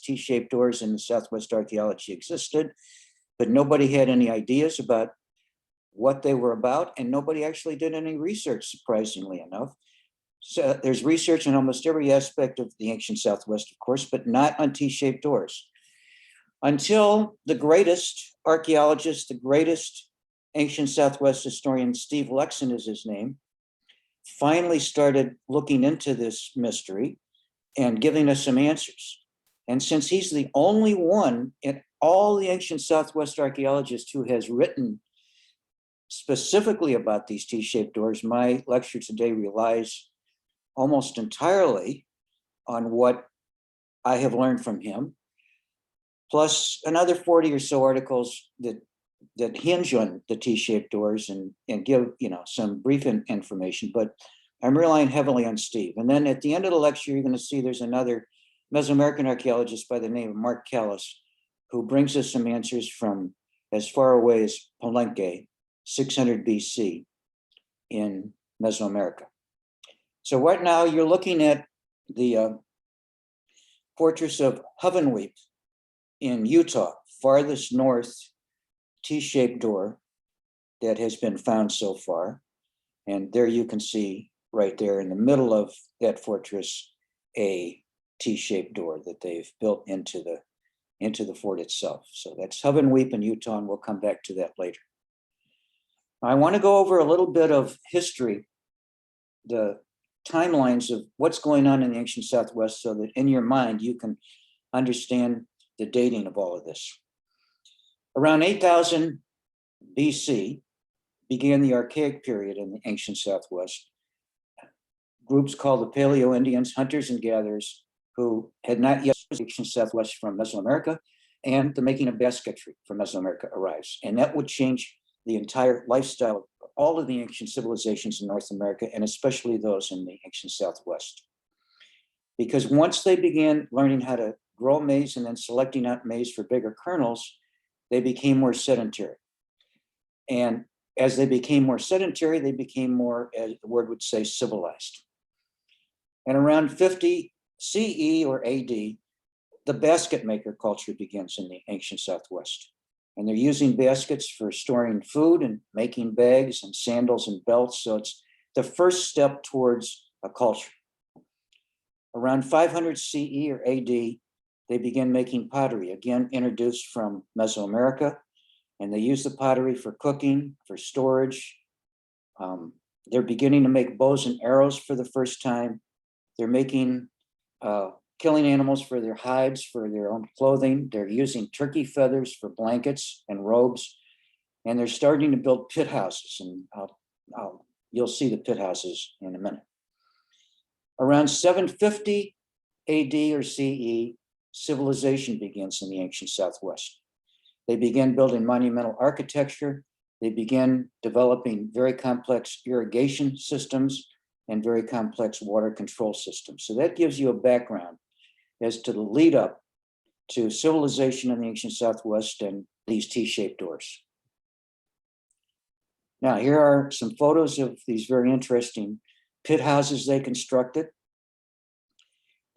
T-shaped doors in the Southwest archaeology existed, but nobody had any ideas about what they were about, and nobody actually did any research, surprisingly enough. So there's research in almost every aspect of the ancient Southwest, of course, but not on T-shaped doors. Until the greatest archaeologist, the greatest ancient Southwest historian, Steve Lexon is his name, finally started looking into this mystery and giving us some answers. And since he's the only one in all the ancient Southwest archaeologists who has written specifically about these T-shaped doors, my lecture today relies almost entirely on what I have learned from him, plus another 40 or so articles that hinge on the T-shaped doors and give some brief information, but I'm relying heavily on Steve. And then at the end of the lecture, you're going to see there's another Mesoamerican archaeologist by the name of Mark Callis, who brings us some answers from as far away as Palenque, 600 BC in Mesoamerica. So right now you're looking at the fortress of Hovenweep in Utah, farthest north T-shaped door that has been found so far. And there you can see right there in the middle of that fortress a T-shaped door that they've built into the fort itself. So that's Hovenweep in Utah, and we'll come back to that later. I want to go over a little bit of history, the timelines of what's going on in the ancient Southwest, so that in your mind you can understand the dating of all of this. Around 8000 BC began the Archaic period in the ancient Southwest. Groups called the Paleo-Indians, hunters and gatherers, who had not yet the ancient Southwest from Mesoamerica, and the making of basketry from Mesoamerica arrives. And that would change the entire lifestyle of all of the ancient civilizations in North America, and especially those in the ancient Southwest. Because once they began learning how to grow maize and then selecting out maize for bigger kernels, they became more sedentary. And as they became more sedentary, they became more, as the word would say, civilized. And around 50 CE or AD, the basket maker culture begins in the ancient Southwest. And they're using baskets for storing food and making bags and sandals and belts. So it's the first step towards a culture. Around 500 CE or AD, they begin making pottery, again introduced from Mesoamerica. And they use the pottery for cooking, for storage. They're beginning to make bows and arrows for the first time. They're making killing animals for their hides, for their own clothing. They're using turkey feathers for blankets and robes. And they're starting to build pit houses. And you'll see the pit houses in a minute. Around 750 AD or CE, civilization begins in the ancient Southwest. They began building monumental architecture. They began developing very complex irrigation systems and very complex water control systems. So that gives you a background as to the lead up to civilization in the ancient Southwest and these T-shaped doors. Now, here are some photos of these very interesting pit houses they constructed.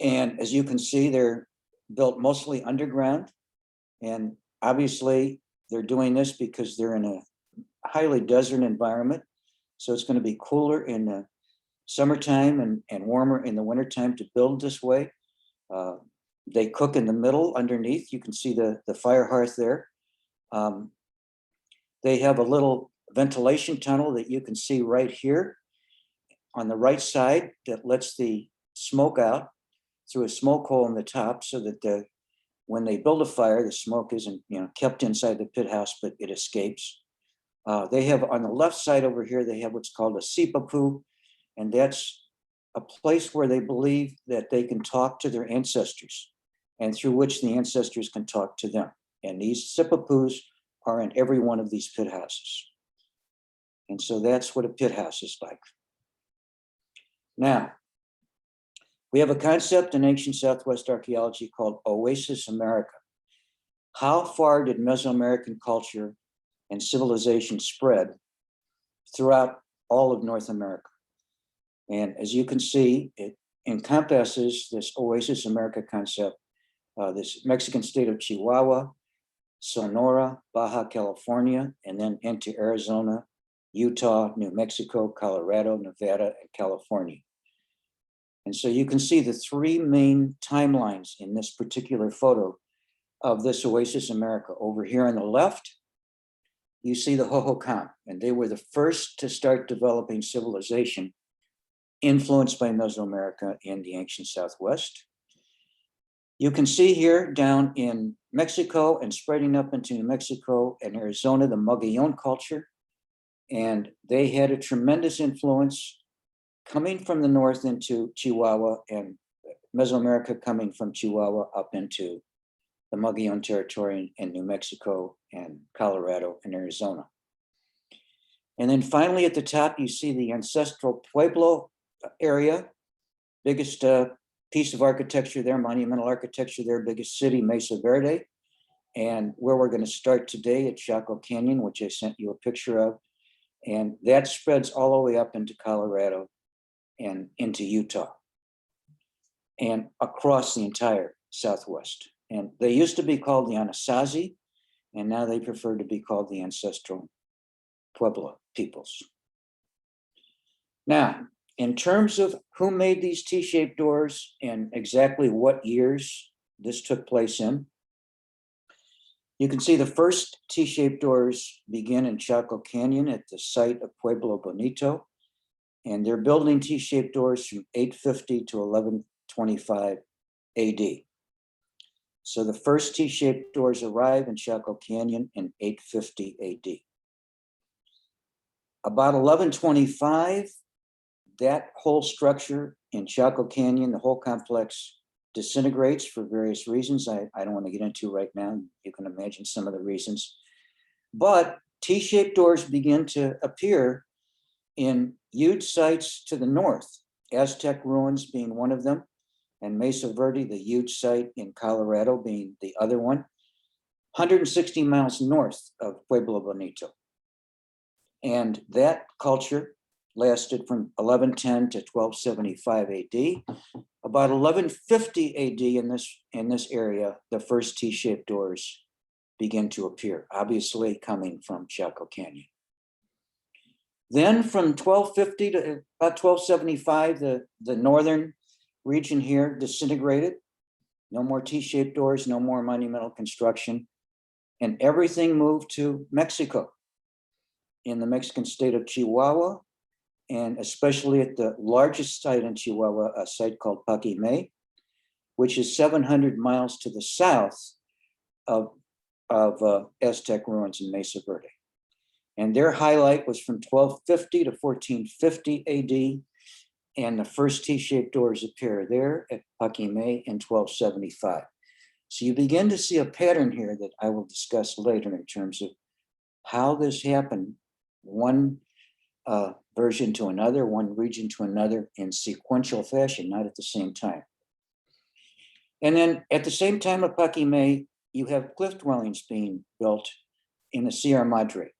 And as you can see, they're built mostly underground. And obviously, they're doing this because they're in a highly desert environment. So it's going to be cooler in the summertime and warmer in the wintertime to build this way. They cook in the middle underneath. You can see the fire hearth there. They have a little ventilation tunnel that you can see right here on the right side that lets the smoke out through a smoke hole in the top, so that when they build a fire, the smoke isn't kept inside the pit house, but it escapes. They have on the left side over here, they have what's called a sipapu, and that's a place where they believe that they can talk to their ancestors, and through which the ancestors can talk to them. And these sipapus are in every one of these pit houses. And so that's what a pit house is like. Now, we have a concept in ancient Southwest archaeology called Oasis America. How far did Mesoamerican culture and civilization spread throughout all of North America? And as you can see, it encompasses this Oasis America concept this Mexican state of Chihuahua, Sonora, Baja California, and then into Arizona, Utah, New Mexico, Colorado, Nevada, and California. And so you can see the three main timelines in this particular photo of this Oasis America. Over here on the left, you see the Hohokam, and they were the first to start developing civilization influenced by Mesoamerica in the ancient Southwest. You can see here down in Mexico and spreading up into New Mexico and Arizona, the Mogollon culture. And they had a tremendous influence coming from the north into Chihuahua, and Mesoamerica coming from Chihuahua up into the Mogollon territory in New Mexico and Colorado and Arizona. And then finally at the top, you see the ancestral Pueblo area, biggest piece of architecture there, monumental architecture there, biggest city, Mesa Verde. And where we're going to start today at Chaco Canyon, which I sent you a picture of. And that spreads all the way up into Colorado and into Utah and across the entire Southwest. And they used to be called the Anasazi, and now they prefer to be called the ancestral Pueblo peoples. Now, in terms of who made these T-shaped doors and exactly what years this took place in, you can see the first T-shaped doors begin in Chaco Canyon at the site of Pueblo Bonito, and they're building T-shaped doors from 850 to 1125 AD. So the first T-shaped doors arrive in Chaco Canyon in 850 AD. About 1125, that whole structure in Chaco Canyon, the whole complex, disintegrates for various reasons I don't want to get into right now. You can imagine some of the reasons. But T-shaped doors begin to appear in huge sites to the north, Aztec ruins being one of them, and Mesa Verde, the huge site in Colorado, being the other one, 160 miles north of Pueblo Bonito. And that culture lasted from 1110 to 1275 AD. About 1150 AD in this area, the first T-shaped doors begin to appear, obviously coming from Chaco Canyon. Then from 1250 to about 1275, the northern region here disintegrated. No more T-shaped doors, no more monumental construction, and everything moved to Mexico, in the Mexican state of Chihuahua, and especially at the largest site in Chihuahua, a site called Paquimé, which is 700 miles to the south of Aztec ruins in Mesa Verde. And their highlight was from 1250 to 1450 AD, and the first T-shaped doors appear there at Paquimé in 1275. So you begin to see a pattern here that I will discuss later in terms of how this happened, one version to another, one region to another in sequential fashion, not at the same time. And then at the same time at Paquimé, you have cliff dwellings being built in the Sierra Madre,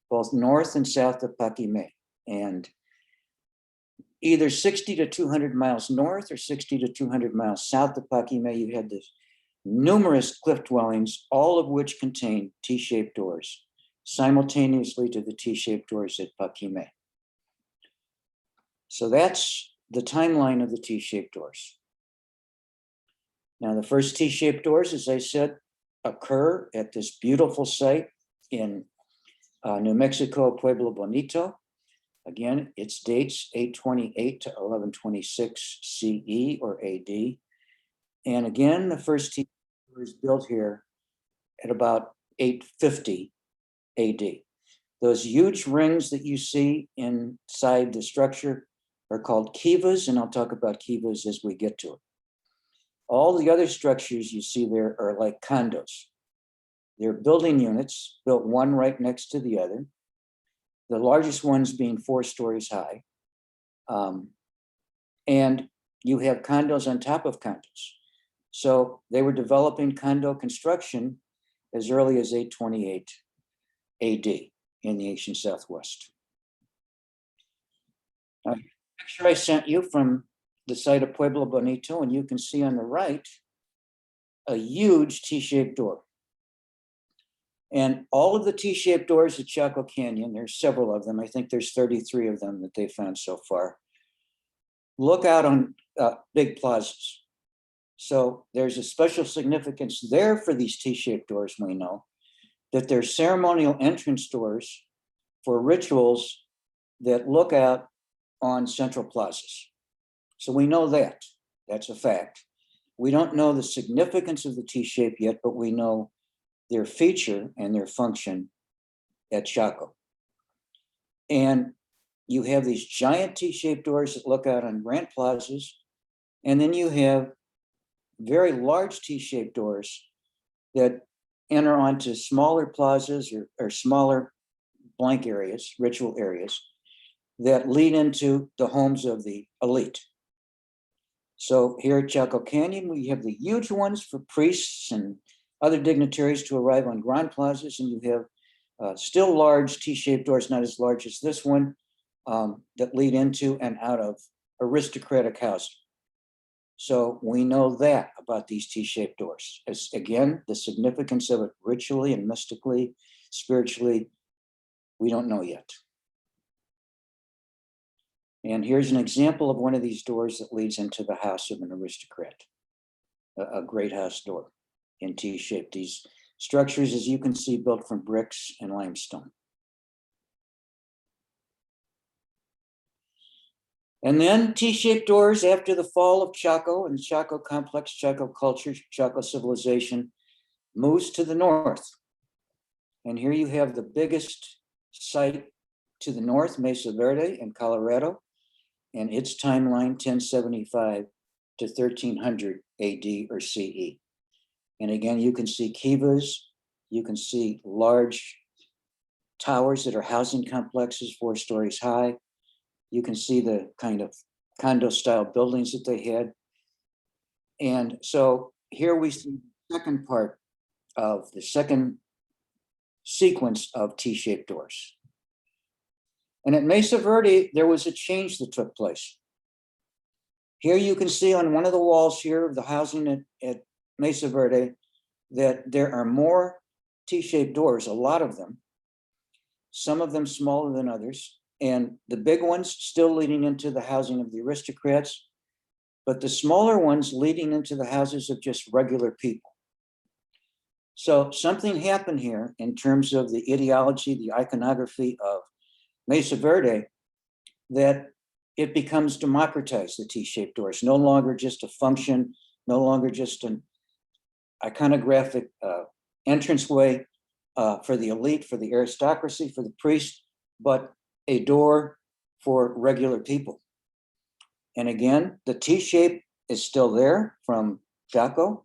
both north and south of Paquimé, and either 60 to 200 miles north or 60 to 200 miles south of Paquimé, you had this numerous cliff dwellings, all of which contain T-shaped doors, simultaneously to the T-shaped doors at Paquimé. So that's the timeline of the T-shaped doors. Now, the first T-shaped doors, as I said, occur at this beautiful site in New Mexico, Pueblo Bonito. Again, its dates 828 to 1126 CE or AD. And again, the first T-shaped door is built here at about 850 AD. Those huge rings that you see inside the structure are called kivas, and I'll talk about kivas as we get to it. All the other structures you see there are like condos. They're building units, built one right next to the other, the largest ones being 4 stories high. And you have condos on top of condos. So they were developing condo construction as early as 828 AD in the ancient Southwest. Now, the picture I sent you from the site of Pueblo Bonito, and you can see on the right a huge T-shaped door. And all of the T-shaped doors at Chaco Canyon, there's several of them. I think there's 33 of them that they found so far. Look out on big plazas. So there's a special significance there for these T-shaped doors, we know, that they're ceremonial entrance doors for rituals that look out on central plazas. So we know that, that's a fact. We don't know the significance of the T-shape yet, but we know their feature and their function at Chaco. And you have these giant T-shaped doors that look out on grand plazas, and then you have very large T-shaped doors that enter onto smaller plazas or smaller blank areas, ritual areas, that lead into the homes of the elite. So here at Chaco Canyon, we have the huge ones for priests and other dignitaries to arrive on grand plazas, and you have still large T-shaped doors, not as large as this one, that lead into and out of aristocratic housing. So we know that about these T-shaped doors. As again, the significance of it ritually and mystically, spiritually, we don't know yet. And here's an example of one of these doors that leads into the house of an aristocrat, a great house door in T-shape. These structures, as you can see, built from bricks and limestone. And then T-shaped doors after the fall of Chaco and Chaco complex, Chaco culture, Chaco civilization moves to the north. And here you have the biggest site to the north, Mesa Verde in Colorado, and its timeline 1075 to 1300 AD or CE. And again, you can see kivas, you can see large towers that are housing complexes 4 stories high. You can see the kind of condo style buildings that they had. And so here we see the second part of the second sequence of T-shaped doors. And at Mesa Verde, there was a change that took place. Here you can see on one of the walls here of the housing at Mesa Verde that there are more T-shaped doors, a lot of them, some of them smaller than others, and the big ones still leading into the housing of the aristocrats, but the smaller ones leading into the houses of just regular people. So something happened here in terms of the ideology, the iconography of Mesa Verde, that it becomes democratized, the T-shaped doors, no longer just a function, no longer just an iconographic entranceway for the elite, for the aristocracy, for the priest, but a door for regular people. And again, the T-shape is still there from Chaco,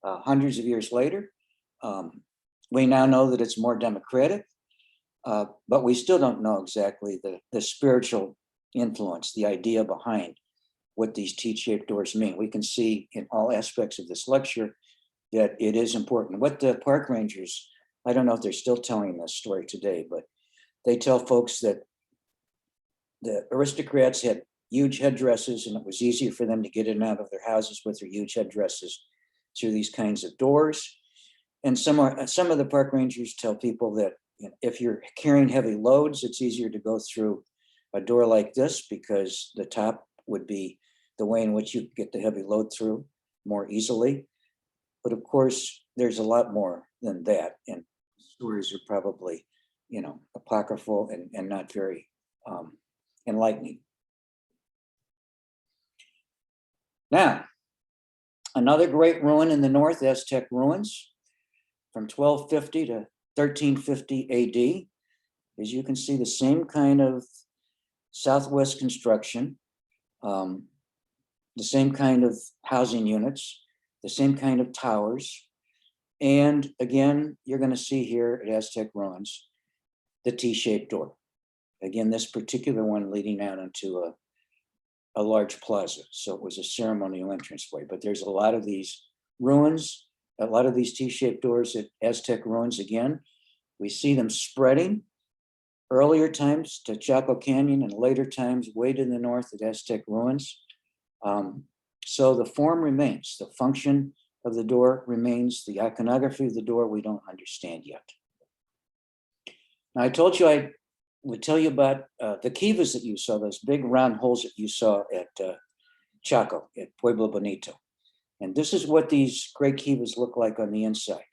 hundreds of years later. We now know that it's more democratic, but we still don't know exactly the spiritual influence, the idea behind what these T-shaped doors mean. We can see in all aspects of this lecture that it is important. What the park rangers, I don't know if they're still telling this story today, but they tell folks that the aristocrats had huge headdresses and it was easier for them to get in and out of their houses with their huge headdresses through these kinds of doors. And some of the park rangers tell people that, you know, if you're carrying heavy loads, it's easier to go through a door like this because the top would be the way in which you get the heavy load through more easily. But of course, there's a lot more than that. And stories are probably, you know, apocryphal and not very enlightening. Now, another great ruin in the north, Aztec ruins, from 1250 to 1350 AD. As you can see, the same kind of Southwest construction, the same kind of housing units, the same kind of towers. And again, you're going to see here at Aztec ruins, the T-shaped door. Again, this particular one leading out into a large plaza. So it was a ceremonial entranceway, but there's a lot of these ruins, a lot of these T-shaped doors at Aztec ruins. Again, we see them spreading earlier times to Chaco Canyon and later times way to the north at Aztec ruins. So the form remains, the function of the door remains. The iconography of the door we don't understand yet. Now, I told you I would tell you about the kivas that you saw, those big round holes that you saw at Chaco, at Pueblo Bonito. And this is what these great kivas look like on the inside.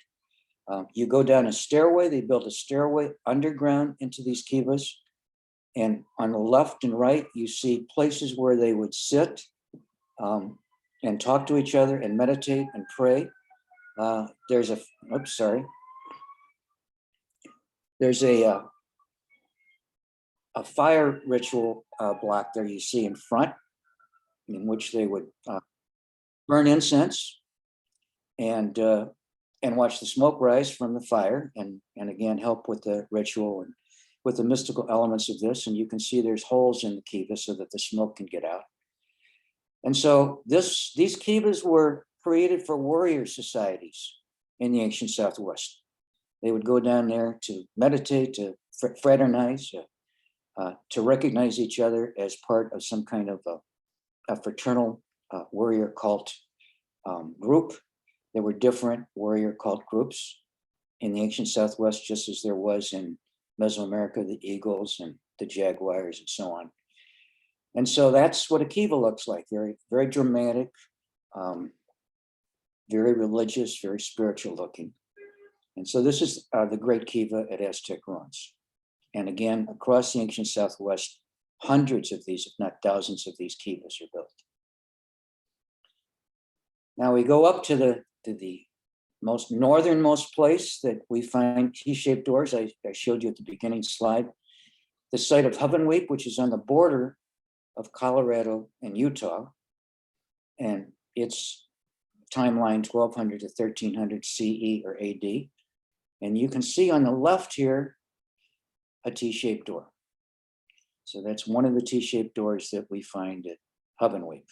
You go down a stairway, they built a stairway underground into these kivas. And on the left and right, you see places where they would sit and talk to each other and meditate and pray. There's a, oops, sorry. There's a fire ritual block there you see in front, in which they would burn incense and watch the smoke rise from the fire, and again help with the ritual and with the mystical elements of this. And you can see there's holes in the kiva so that the smoke can get out. And so these kivas were created for warrior societies in the ancient Southwest. They would go down there to meditate, to fraternize, to recognize each other as part of some kind of a fraternal warrior cult group. There were different warrior cult groups in the ancient Southwest, just as there was in Mesoamerica, the eagles and the jaguars and so on. And so that's what a kiva looks like, very, very dramatic, very religious, very spiritual looking. And so this is the great kiva at Aztec ruins. And again, across the ancient Southwest, hundreds of these, if not thousands of these kivas are built. Now we go up to the most northernmost place that we find T-shaped doors. I showed you at the beginning slide, the site of Hovenweep, which is on the border of Colorado and Utah. And it's timeline 1200 to 1300 CE or AD. And you can see on the left here, a T-shaped door. So that's one of the T-shaped doors that we find at Hovenweep.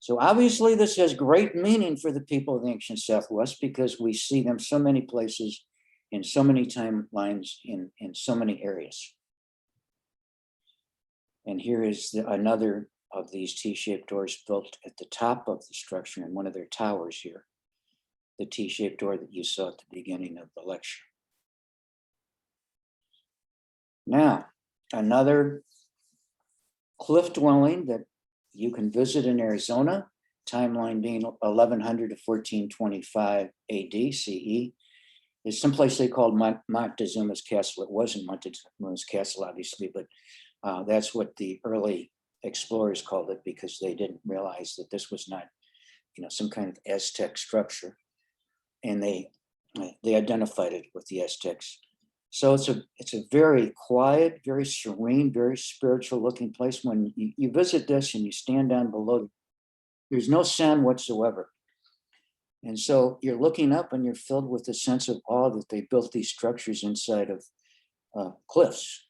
So obviously this has great meaning for the people of the ancient Southwest, because we see them so many places in so many timelines in so many areas. And here is another of these T-shaped doors built at the top of the structure in one of their towers here. The T-shaped door that you saw at the beginning of the lecture. Now, another cliff dwelling that you can visit in Arizona, timeline being 1100 to 1425 AD CE, is someplace they called Montezuma's Castle. It wasn't Montezuma's Castle, obviously, but that's what the early explorers called it, because they didn't realize that this was not, some kind of Aztec structure, and they identified it with the Aztecs. So it's a very quiet, very serene, very spiritual looking place. When you visit this and you stand down below, there's no sound whatsoever. And so you're looking up and you're filled with a sense of awe that they built these structures inside of cliffs.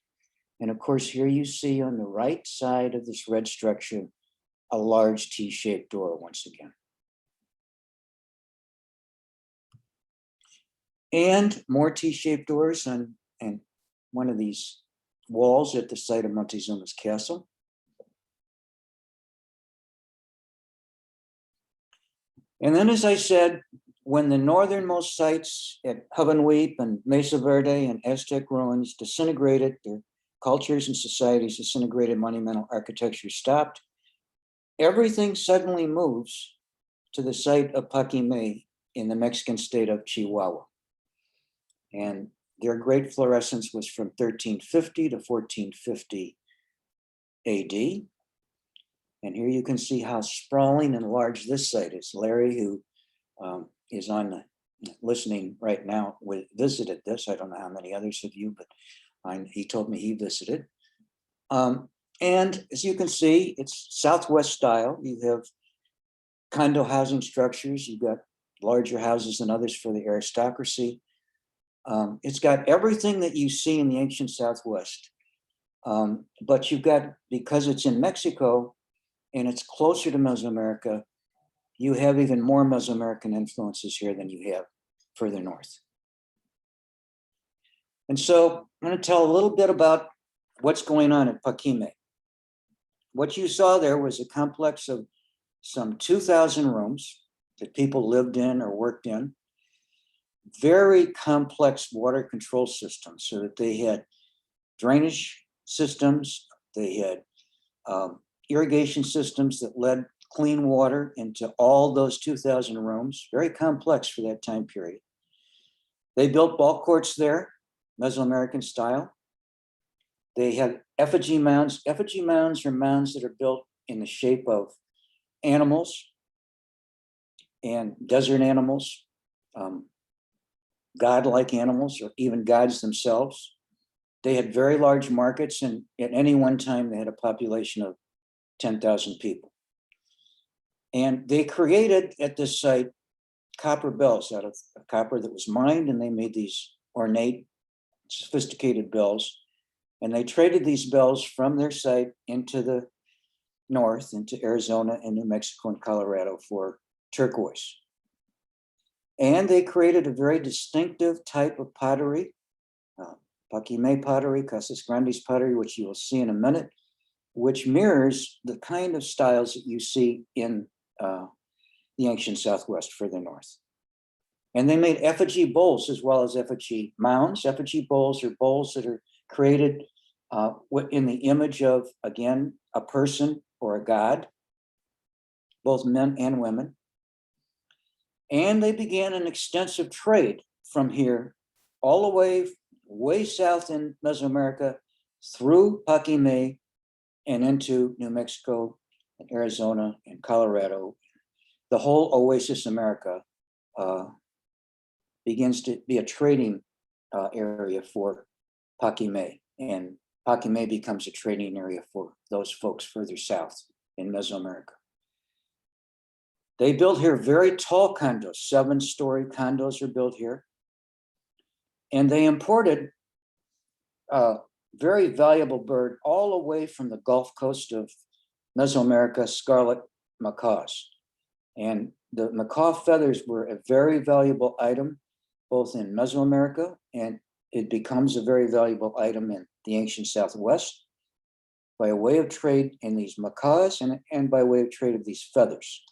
And of course, here you see on the right side of this red structure, a large T-shaped door once again. And more T-shaped doors on one of these walls at the site of Montezuma's Castle. And then, as I said, when the northernmost sites at Hovenweep and Mesa Verde and Aztec ruins disintegrated, their cultures and societies disintegrated, monumental architecture stopped, everything suddenly moves to the site of Paquimé in the Mexican state of Chihuahua. And their great fluorescence was from 1350 to 1450 AD. And here you can see how sprawling and large this site is. Larry, who is listening right now, visited this. I don't know how many others of you, but he told me he visited. And as you can see, it's Southwest style. You have condo housing structures. You've got larger houses than others for the aristocracy. It's got everything that you see in the ancient Southwest, but you've got, because it's in Mexico and it's closer to Mesoamerica, you have even more Mesoamerican influences here than you have further north. And so I'm going to tell a little bit about what's going on at Paquimé. What you saw there was a complex of some 2,000 rooms that people lived in or worked in. Very complex water control systems, so that they had drainage systems, they had irrigation systems that led clean water into all those 2,000 rooms. Very complex for that time period. They built ball courts there, Mesoamerican style. They had effigy mounds. Effigy mounds are mounds that are built in the shape of animals and desert animals, godlike animals, or even gods themselves. They had very large markets, and at any one time, they had a population of 10,000 people. And they created at this site copper bells out of copper that was mined, and they made these ornate, sophisticated bells. And they traded these bells from their site into the north, into Arizona and New Mexico and Colorado for turquoise. And they created a very distinctive type of pottery, Paquimé pottery, Casas Grandes pottery, which you will see in a minute, which mirrors the kind of styles that you see in the ancient Southwest further north. And they made effigy bowls as well as effigy mounds. Effigy bowls are bowls that are created in the image of, again, a person or a god, both men and women. And they began an extensive trade from here all the way south in Mesoamerica through Paquimé and into New Mexico and Arizona and Colorado. The whole Oasis America begins to be a trading area for Paquimé, and Paquimé becomes a trading area for those folks further south in Mesoamerica. They built here very tall condos, 7-story condos are built here. And they imported a very valuable bird all the way from the Gulf Coast of Mesoamerica, scarlet macaws. And the macaw feathers were a very valuable item, both in Mesoamerica, and it becomes a very valuable item in the ancient Southwest by a way of trade in these macaws and by way of trade of these feathers.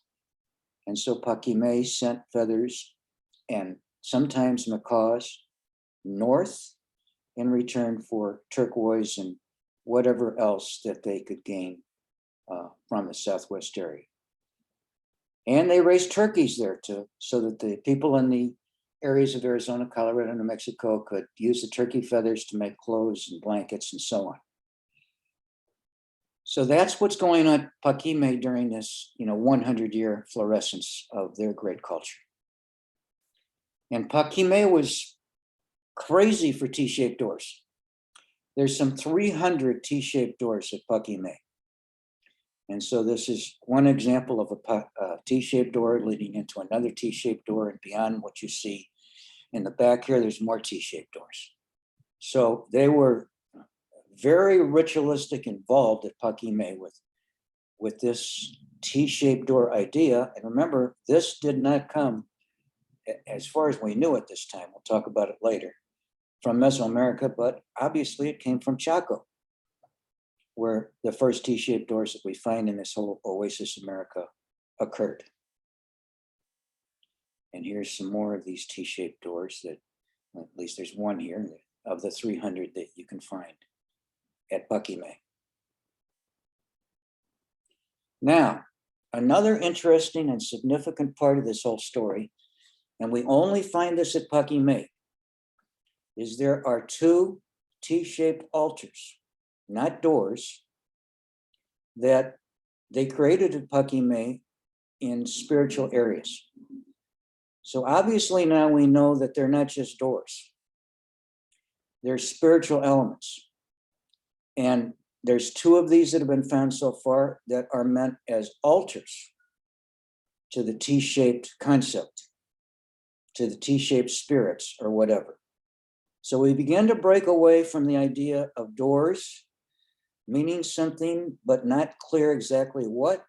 And so Paquimé sent feathers and sometimes macaws north in return for turquoise and whatever else that they could gain from the Southwest area. And they raised turkeys there too, so that the people in the areas of Arizona, Colorado, and New Mexico could use the turkey feathers to make clothes and blankets and so on. So that's what's going on at Paquimé during this 100-year fluorescence of their great culture. And Paquimé was crazy for T-shaped doors. There's some 300 T-shaped doors at Paquimé. And so this is one example of a T-shaped door leading into another T-shaped door, and beyond what you see in the back here, there's more T-shaped doors. So they were very ritualistic involved at Paquimé with this T-shaped door idea. And remember, this did not come, as far as we knew at this time, we'll talk about it later, from Mesoamerica, but obviously it came from Chaco, where the first T-shaped doors that we find in this whole Oasis America occurred. And here's some more of these T-shaped doors that, at least there's one here of the 300 that you can find at Paquimé. Now, another interesting and significant part of this whole story, and we only find this at Paquimé, is there are 2 T-shaped altars, not doors, that they created at Paquimé in spiritual areas. So obviously now we know that they're not just doors. They're spiritual elements. And there's 2 of these that have been found so far that are meant as altars to the T-shaped concept, to the T-shaped spirits or whatever. So we begin to break away from the idea of doors meaning something but not clear exactly what,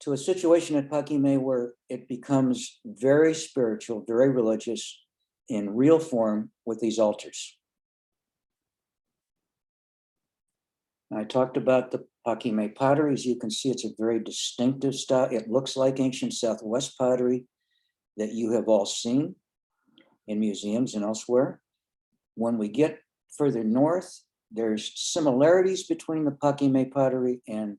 to a situation at Paquimé where it becomes very spiritual, very religious in real form with these altars. I talked about the Paquimé pottery. As you can see, it's a very distinctive style. It looks like ancient Southwest pottery that you have all seen in museums and elsewhere. When we get further north, there's similarities between the Paquimé pottery and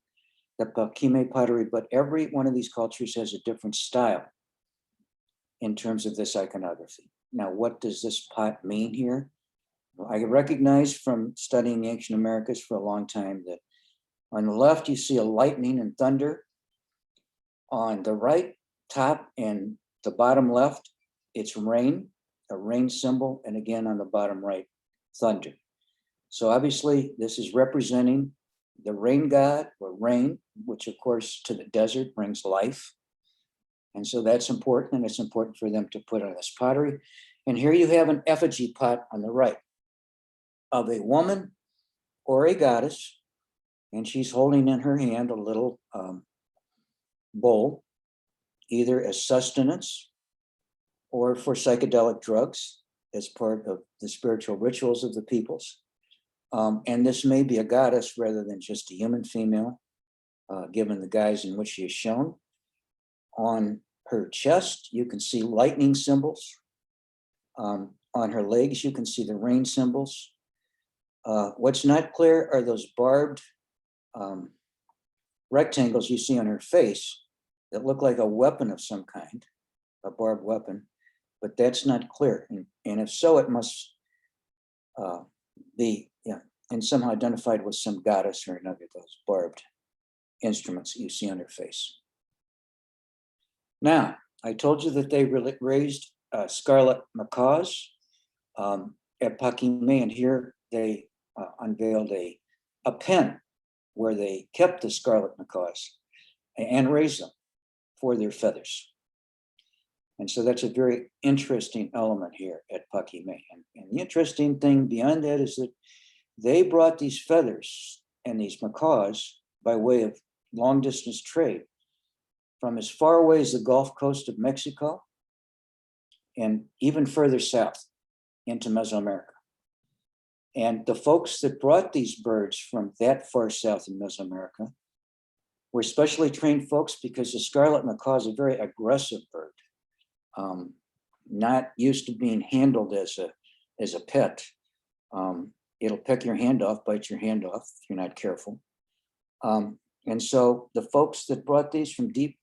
the Paquimé pottery, but every one of these cultures has a different style in terms of this iconography. Now, what does this pot mean here? Well, I recognize from studying ancient Americas for a long time that on the left, you see a lightning and thunder. On the right, top and the bottom left, it's rain, a rain symbol, and again on the bottom right, thunder. So obviously this is representing the rain god or rain, which of course to the desert brings life. And so that's important, and it's important for them to put on this pottery. And here you have an effigy pot on the right of a woman or a goddess, and she's holding in her hand a little bowl, either as sustenance or for psychedelic drugs as part of the spiritual rituals of the peoples. And this may be a goddess rather than just a human female, given the guise in which she is shown. On her chest, you can see lightning symbols. On her legs, you can see the rain symbols. What's not clear are those barbed rectangles you see on her face that look like a weapon of some kind, a barbed weapon, but that's not clear. And if so, it must be and somehow identified with some goddess or another of those barbed instruments that you see on her face. Now, I told you that they raised scarlet macaws at Paquimé, and here they unveiled a pen where they kept the scarlet macaws and raised them for their feathers. And so that's a very interesting element here at Paquimé. And the interesting thing beyond that is that they brought these feathers and these macaws by way of long distance trade from as far away as the Gulf Coast of Mexico and even further south into Mesoamerica. And the folks that brought these birds from that far south in Mesoamerica were specially trained folks because the scarlet macaw is a very aggressive bird, not used to being handled as a pet. It'll peck your hand off, bite your hand off if you're not careful. And so the folks that brought these from deep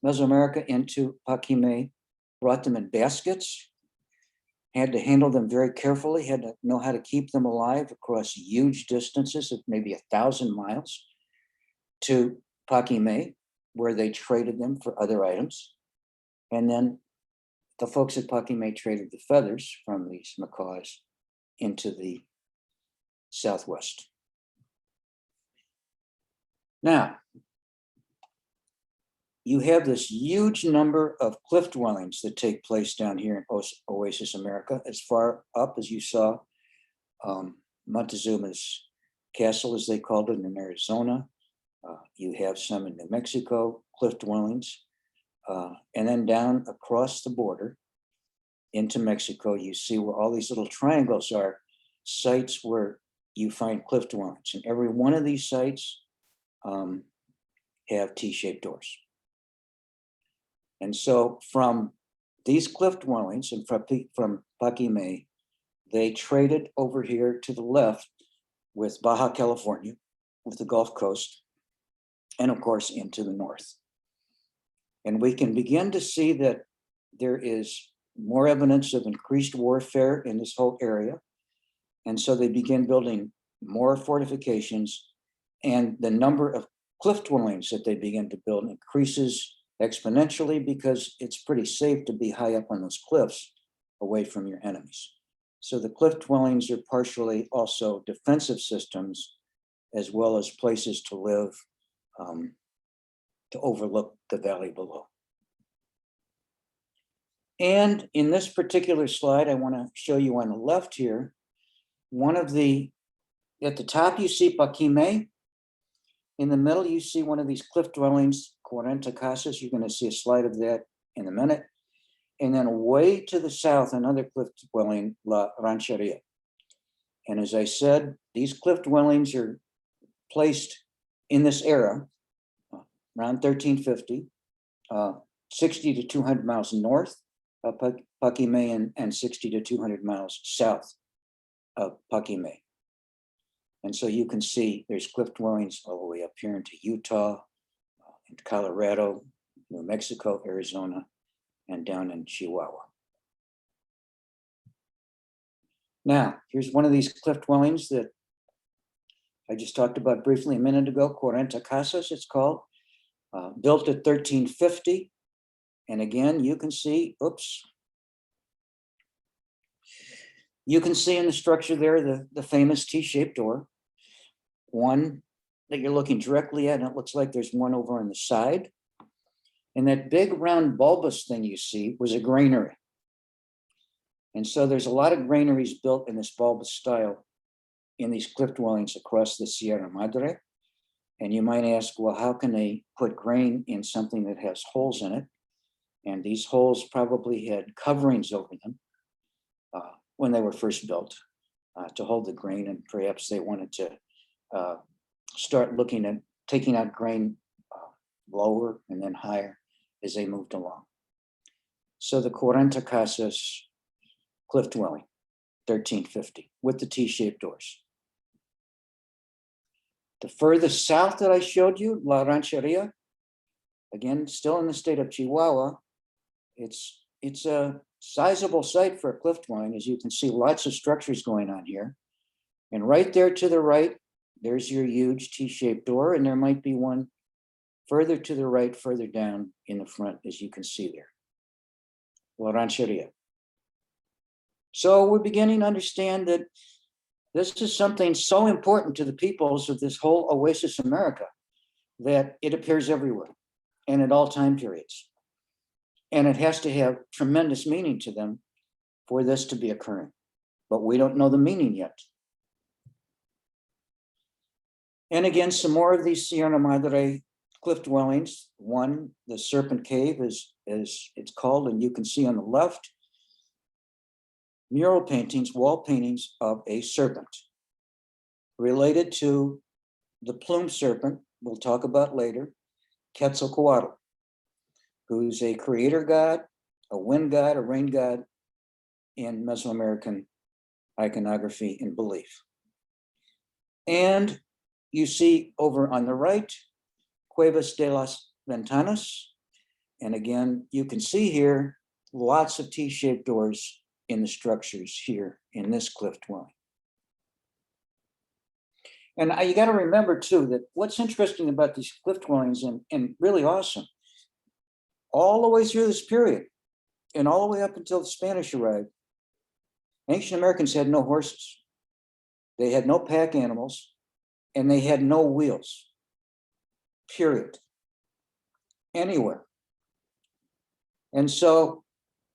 Mesoamerica into Paquimé brought them in baskets, had to handle them very carefully, had to know how to keep them alive across huge distances of maybe 1,000 miles to Paquimé, where they traded them for other items. And then the folks at Paquimé traded the feathers from these macaws into the Southwest. Now, you have this huge number of cliff dwellings that take place down here in Oasis America, as far up as you saw Montezuma's castle, as they called it, in Arizona. You have some in New Mexico, cliff dwellings. And then down across the border into Mexico, you see where all these little triangles are sites where you find cliff dwellings. And every one of these sites have T-shaped doors. And so from these cliff dwellings and from Paquimé, they traded over here to the left with Baja California, with the Gulf Coast, and of course into the north. And we can begin to see that there is more evidence of increased warfare in this whole area. And so they begin building more fortifications, and the number of cliff dwellings that they begin to build increases exponentially because it's pretty safe to be high up on those cliffs away from your enemies. So the cliff dwellings are partially also defensive systems, as well as places to live, to overlook the valley below. And in this particular slide, I want to show you on the left here, at the top you see Paquimé. In the middle, you see one of these cliff dwellings, 40 Casas. You're going to see a slide of that in a minute. And then way to the south, another cliff dwelling, La Rancheria. And as I said, these cliff dwellings are placed in this era, around 1350, 60 to 200 miles north of Pakime and 60 to 200 miles south of Pakime. And so you can see there's cliff dwellings all the way up here into Utah, into Colorado, New Mexico, Arizona, and down in Chihuahua. Now, here's one of these cliff dwellings that I just talked about briefly a minute ago, Cuarenta Casas, it's called, built at 1350. And again, you can see, oops, you can see in the structure there the famous T-shaped door. One that you're looking directly at, and it looks like there's one over on the side. And that big round bulbous thing you see was a granary. And so there's a lot of granaries built in this bulbous style in these cliff dwellings across the Sierra Madre. And you might ask, well, how can they put grain in something that has holes in it? And these holes probably had coverings over them when they were first built to hold the grain. And perhaps they wanted to start looking at taking out grain lower and then higher as they moved along. So the Cuarenta Casas cliff dwelling, 1350, with the T-shaped doors. The furthest south that I showed you, La Rancheria, again, still in the state of Chihuahua, it's a sizable site for a cliff dwelling. As you can see, lots of structures going on here. And right there to the right, there's your huge T-shaped door, and there might be one further to the right, further down in the front, as you can see there. La Rancheria. So we're beginning to understand that this is something so important to the peoples of this whole Oasis America that it appears everywhere and at all time periods. And it has to have tremendous meaning to them for this to be occurring. But we don't know the meaning yet. And again, some more of these Sierra Madre cliff dwellings. One, the Serpent Cave, is it's called, and you can see on the left, mural paintings, wall paintings of a serpent related to the plumed serpent, we'll talk about later, Quetzalcoatl, who's a creator god, a wind god, a rain god in Mesoamerican iconography and belief. And you see over on the right, Cuevas de las Ventanas. And again, you can see here lots of T-shaped doors in the structures here in this cliff dwelling. And you got to remember too, that what's interesting about these cliff dwellings and really awesome, all the way through this period and all the way up until the Spanish arrived, ancient Americans had no horses. They had no pack animals and they had no wheels, period, anywhere. And so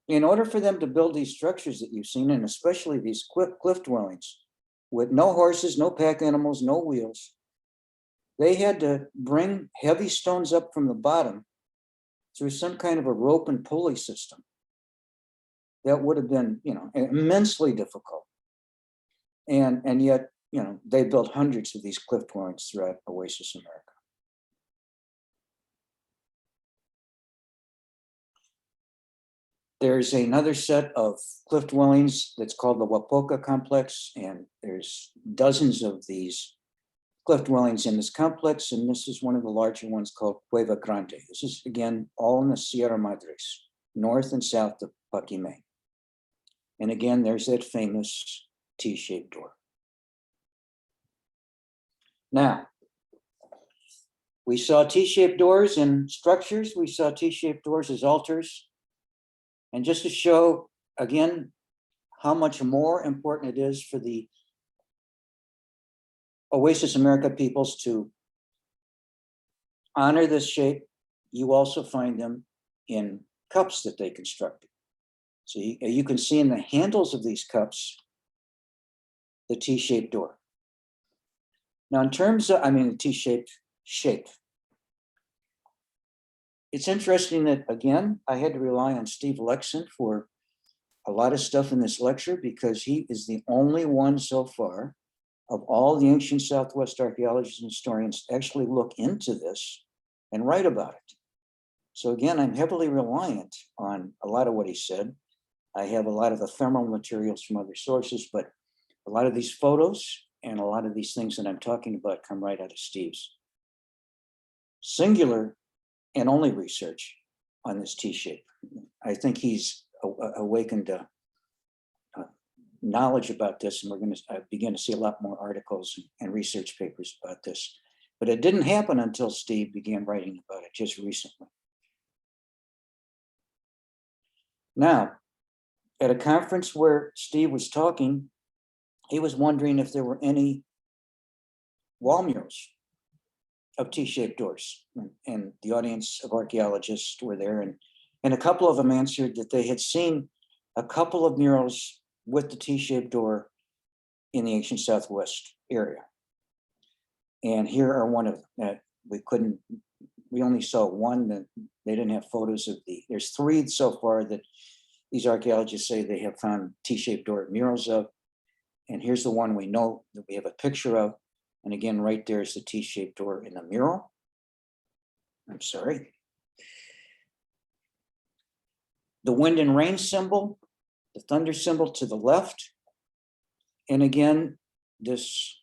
in order for them to build these structures that you've seen, and especially these cliff dwellings with no horses, no pack animals, no wheels, they had to bring heavy stones up from the bottom through some kind of a rope and pulley system. That would have been, immensely difficult. And yet, they built hundreds of these cliff dwellings throughout Oasis America. There's another set of cliff dwellings that's called the Huapoca complex, and there's dozens of these cliff dwellings in this complex, and this is one of the larger ones called Cueva Grande. This is, again, all in the Sierra Madres, north and south of Pakime. And again, there's that famous T-shaped door. Now, we saw T-shaped doors in structures. We saw T-shaped doors as altars. And just to show, again, how much more important it is for the Oasis America peoples to honor this shape, you also find them in cups that they constructed. So you can see in the handles of these cups, the T-shaped door. Now, in terms of, the T-shaped shape. It's interesting that, again, I had to rely on Steve Lexon for a lot of stuff in this lecture because he is the only one so far of all the ancient Southwest archaeologists and historians actually look into this and write about it. So again, I'm heavily reliant on a lot of what he said. I have a lot of ephemeral materials from other sources, but a lot of these photos and a lot of these things that I'm talking about come right out of Steve's singular and only research on this T-shape. I think he's awakened knowledge about this, and we're going to begin to see a lot more articles and research papers about this. But it didn't happen until Steve began writing about it just recently. Now, at a conference where Steve was talking, he was wondering if there were any wall murals of T-shaped doors. And the audience of archaeologists were there, and a couple of them answered that they had seen a couple of murals with the T-shaped door in the ancient Southwest area. And here are one of them. We only saw one, that they didn't have photos of there's three so far that these archaeologists say they have found T-shaped door murals of. And here's the one we know that we have a picture of. And again, right there is the T-shaped door in the mural. I'm sorry. The wind and rain symbol, the thunder symbol to the left. And again, this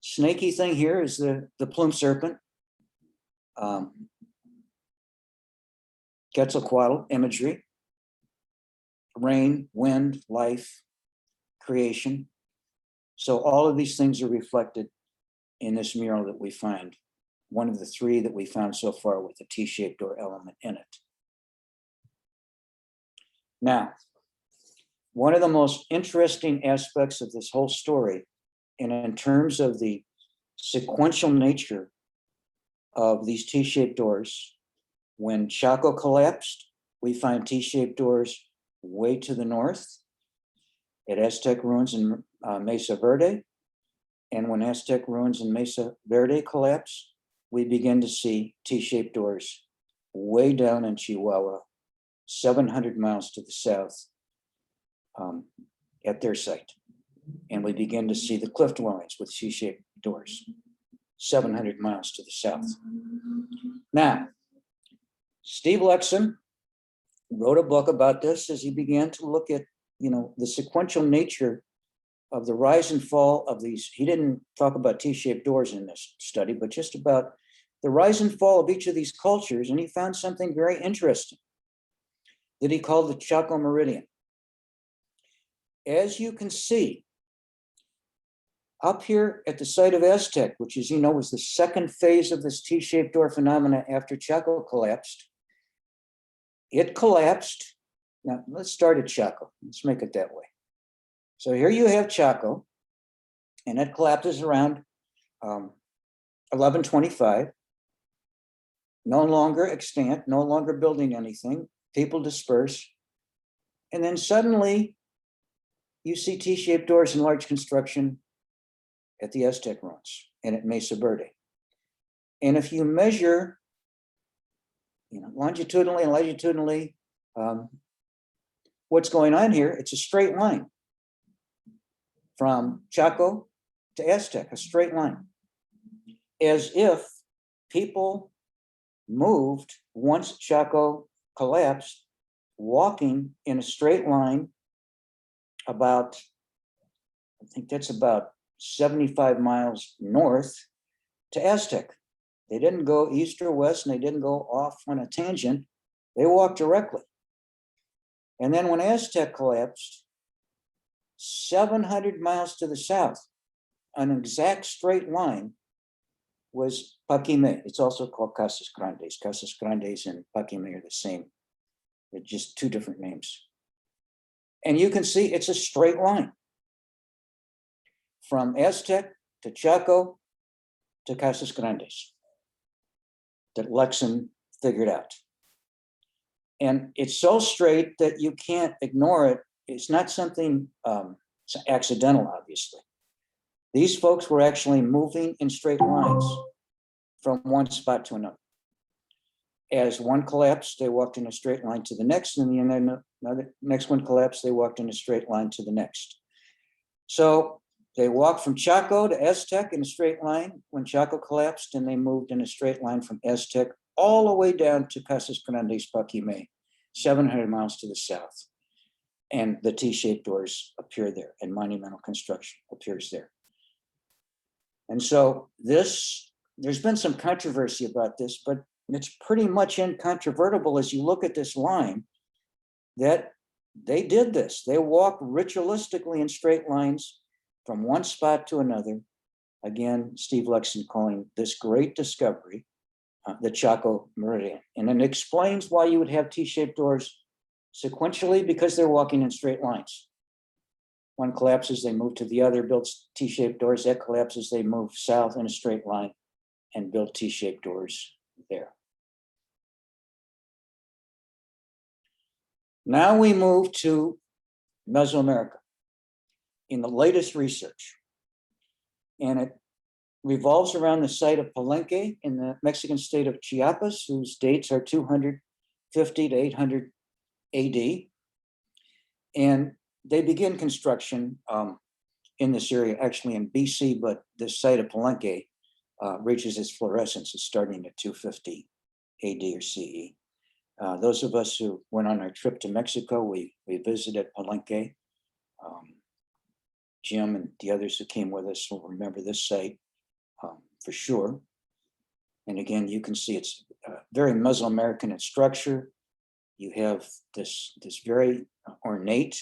snaky thing here is the plume serpent. Quetzalcoatl imagery. Rain, wind, life, creation. So all of these things are reflected in this mural that we find. One of the three that we found so far with the T-shaped door element in it. Now, one of the most interesting aspects of this whole story, and in terms of the sequential nature of these T-shaped doors, when Chaco collapsed, we find T-shaped doors way to the north at Aztec ruins in Mesa Verde. And when Aztec ruins in Mesa Verde collapse, we begin to see T-shaped doors way down in Chihuahua, 700 miles to the south at their site. And we begin to see the cliff dwellings with T-shaped doors, 700 miles to the south. Now, Steve Lexham wrote a book about this as he began to look at, the sequential nature of the rise and fall of these. He didn't talk about T-shaped doors in this study, but just about the rise and fall of each of these cultures. And he found something very interesting that he called the Chaco Meridian. As you can see, up here at the site of Aztec, which as you know was the second phase of this T-shaped door phenomena after Chaco collapsed, it collapsed. Now let's start at Chaco. Let's make it that way. So here you have Chaco, and it collapses around 1125. No longer extant, no longer building anything. People disperse. And then suddenly you see T-shaped doors in large construction at the Aztec ruins and at Mesa Verde. And if you measure, longitudinally and latitudinally, what's going on here, it's a straight line from Chaco to Aztec, a straight line, as if people moved once Chaco collapsed, walking in a straight line about, I think that's about 75 miles north to Aztec. They didn't go east or west, and they didn't go off on a tangent. They walked directly. And then when Aztec collapsed, 700 miles to the south, an exact straight line, was Paquime. It's also called Casas Grandes. Casas Grandes and Paquime are the same. They're just two different names. And you can see it's a straight line from Aztec to Chaco to Casas Grandes that Lexham figured out. And it's so straight that you can't ignore it. It's not something accidental, obviously. These folks were actually moving in straight lines from one spot to another. As one collapsed, they walked in a straight line to the next, and then the next one collapsed, they walked in a straight line to the next. So They walked from Chaco to Aztec in a straight line when Chaco collapsed, and they moved in a straight line from Aztec all the way down to Casas Grandes, Paquime, 700 miles to the south. And the T-shaped doors appear there, and monumental construction appears there. And so there's been some controversy about this, but it's pretty much incontrovertible as you look at this line that they did this. They walked ritualistically in straight lines from one spot to another. Again, Steve Lexon calling this great discovery the Chaco Meridian. And it explains why you would have T-shaped doors sequentially, because they're walking in straight lines. One collapses, they move to the other, builds T-shaped doors. That collapses, they move south in a straight line and build T-shaped doors there. Now we move to Mesoamerica in the latest research. And it revolves around the site of Palenque in the Mexican state of Chiapas, whose dates are 250 to 800 AD. And they begin construction in this area, actually in BC, but the site of Palenque reaches its florescence. It's starting at 250 AD or CE. Those of us who went on our trip to Mexico, we visited Palenque. Jim and the others who came with us will remember this site for sure. And again, you can see it's very Mesoamerican in structure. You have this very ornate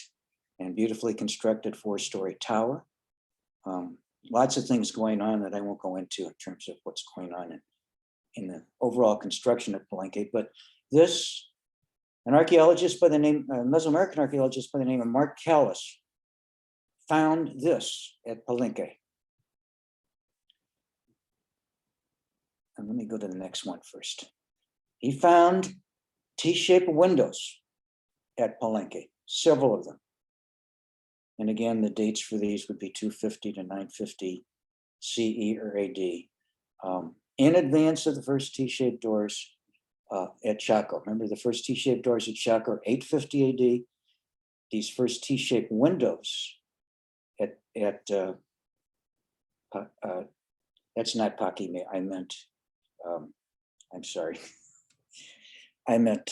and beautifully constructed 4-story tower. Lots of things going on that I won't go into in terms of what's going on in the overall construction of Palenque. But this, an archaeologist by the name, a Mesoamerican archaeologist by the name of Mark Callis, found this at Palenque. And let me go to the next one first. He found T-shaped windows at Palenque, several of them. And again, the dates for these would be 250 to 950 CE or AD, in advance of the first T-shaped doors at Chaco. Remember, the first T-shaped doors at Chaco are 850 AD. These first T-shaped windows that's not Paquime. I meant, I'm sorry. I meant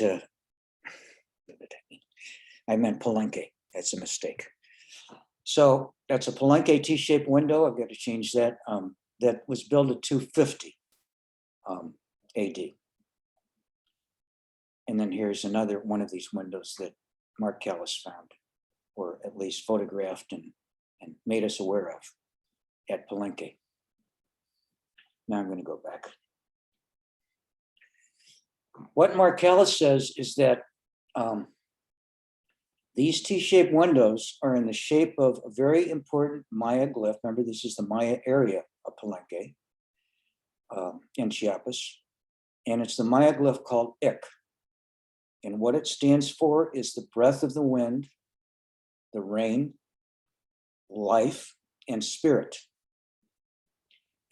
Palenque. That's a mistake. So that's a Palenque T-shaped window. I've got to change that. That was built at 250 AD. And then here's another one of these windows that Mark Callis found, or at least photographed and made us aware of at Palenque. Now I'm going to go back. What Mark Callis says is that these T-shaped windows are in the shape of a very important Maya glyph. Remember, this is the Maya area of Palenque in Chiapas. And it's the Maya glyph called Ik. And what it stands for is the breath of the wind, the rain, life, and spirit.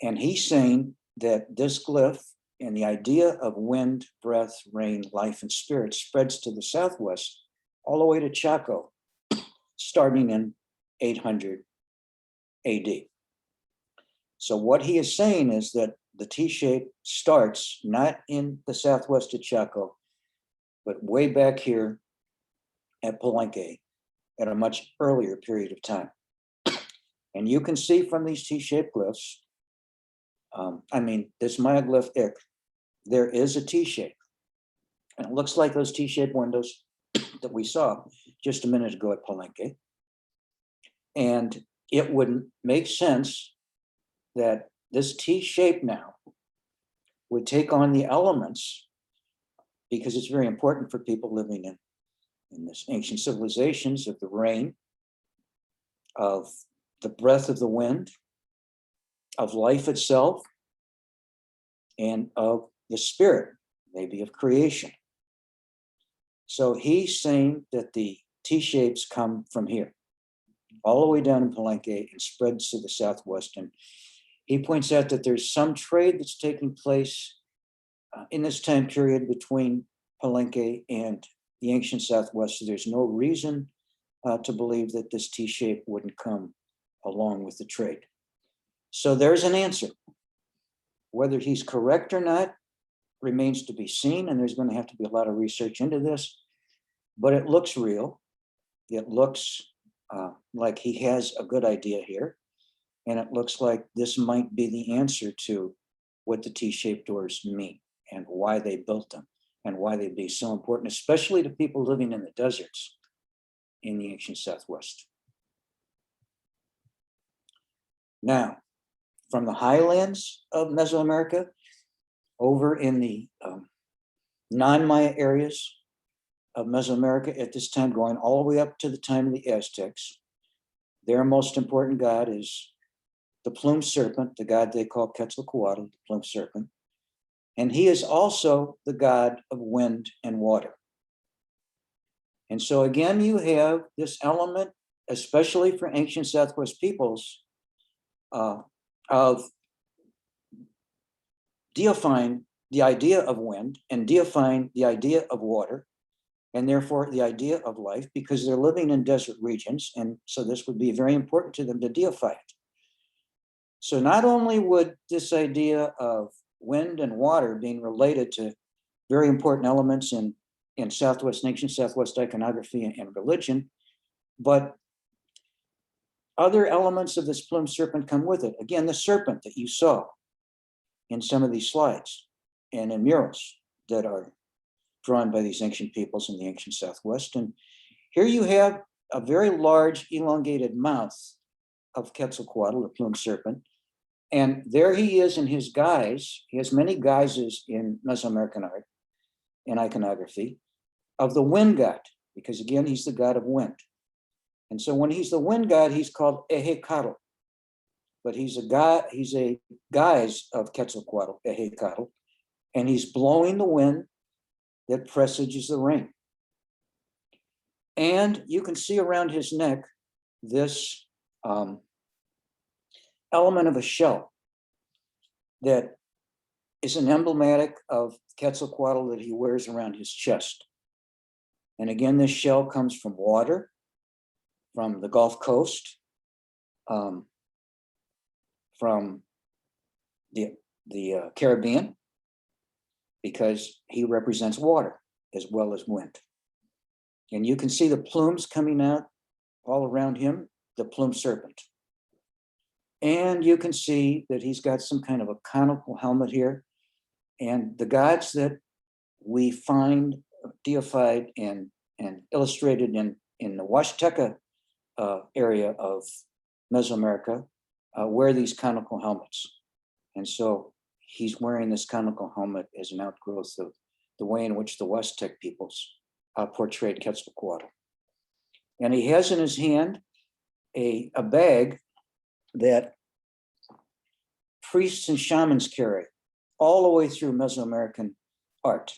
And he's saying that this glyph and the idea of wind, breath, rain, life, and spirit spreads to the southwest all the way to Chaco, starting in 800 AD. So what he is saying is that the T-shape starts not in the southwest of Chaco, but way back here at Palenque at a much earlier period of time. And you can see from these T-shaped glyphs, this Maya glyph Ik, there is a T-shape. And it looks like those T-shaped windows that we saw just a minute ago at Palenque. And it would make sense that this T-shape now would take on the elements, because it's very important for people living in this ancient civilizations, of the rain, of the breath of the wind, of life itself, and of the spirit, maybe of creation. So he's saying that the T-shapes come from here, all the way down in Palenque and spreads to the southwest. And he points out that there's some trade that's taking place in this time period between Palenque and the ancient southwest. So there's no reason to believe that this T-shape wouldn't come along with the trade. So there's an answer. Whether he's correct or not remains to be seen, and there's going to have to be a lot of research into this, but it looks real. It looks like he has a good idea here, and it looks like this might be the answer to what the T-shaped doors mean and why they built them and why they'd be so important, especially to people living in the deserts in the ancient Southwest. Now, from the highlands of Mesoamerica, over in the non-Maya areas of Mesoamerica at this time, going all the way up to the time of the Aztecs, their most important god is the plumed serpent, the god they call Quetzalcoatl, the plumed serpent. And he is also the god of wind and water. And so again, you have this element, especially for ancient Southwest peoples, of deifying the idea of wind and deifying the idea of water, and therefore the idea of life, because they're living in desert regions. And so this would be very important to them to deify it. So not only would this idea of wind and water being related to very important elements in Southwest, ancient Southwest iconography and religion, but other elements of this plumed serpent come with it. Again, the serpent that you saw in some of these slides and in murals that are drawn by these ancient peoples in the ancient Southwest. And here you have a very large elongated mouth of Quetzalcoatl, the plumed serpent. And there he is in his guise. He has many guises in Mesoamerican art and iconography of the wind god, because again, he's the god of wind. And so when he's the wind god, he's called Ehecatl, but he's a guise of Quetzalcoatl, Ehecatl, and he's blowing the wind that presages the rain. And you can see around his neck this element of a shell that is an emblematic of Quetzalcoatl that he wears around his chest. And again, this shell comes from water, from the Gulf Coast, from the Caribbean, because he represents water as well as wind. And you can see the plumes coming out all around him, the plumed serpent. And you can see that he's got some kind of a conical helmet here. And the gods that we find deified and illustrated in the Huasteca area of Mesoamerica wear these conical helmets. And so he's wearing this conical helmet as an outgrowth of the way in which the Huastec peoples portrayed Quetzalcoatl. And he has in his hand a bag that priests and shamans carry all the way through Mesoamerican art.